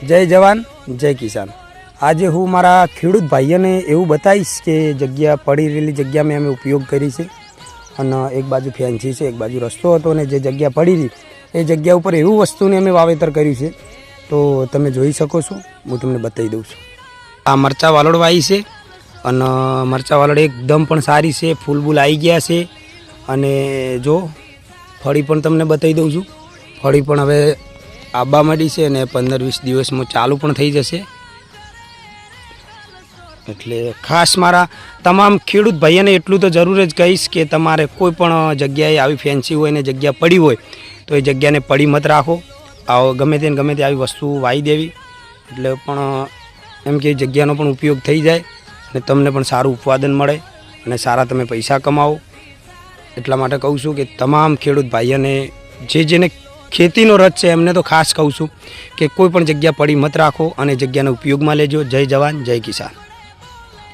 જય જવાન જય કિસાન। આજે હું મારા ખેડૂત ભાઈઓને એવું બતાવીશ કે જગ્યા પડી રહેલી જગ્યા મેં અમે ઉપયોગ કરી છે અને એક બાજુ ફેન્સી છે, એક બાજુ રસ્તો હતો અને જે જગ્યા પડી રહી એ જગ્યા ઉપર એવું વસ્તુને અમે વાવેતર કર્યું છે તો તમે જોઈ શકો છો। હું તમને બતાવી દઉં છું। આ મરચાં વાલોડ વાવી છે અને મરચાં વાલોડ એકદમ પણ સારી છે, ફૂલ બૂલ આવી ગયા છે અને જો ફળી પણ તમને બતાવી દઉં છું। ફળી પણ હવે આબા માંડી છે અને 15-20 દિવસમાં ચાલુ પણ થઈ જશે। એટલે ખાસ મારા તમામ ખેડૂત ભાઈઓને એટલું તો જરૂર જ કહીશ કે તમારે કોઈ પણ જગ્યાએ આવી ફેન્સી હોય ને જગ્યા પડી હોય તો એ જગ્યાને પડી મત રાખો। આવો ગમે તે આવી વસ્તુ વાવી દેવી એટલે પણ એમ કે જગ્યાનો પણ ઉપયોગ થઈ જાય અને તમને પણ સારું ઉત્પાદન મળે અને સારા તમે પૈસા કમાવો। એટલા માટે કહું છું કે તમામ ખેડૂત ભાઈઓને જેને ખેતીનો રસ છે એમને તો ખાસ કહું છું કે કોઈ પણ જગ્યા પડી મત રાખો અને જગ્યાનો ઉપયોગમાં લેજો। જય જવાન જય કિસાન।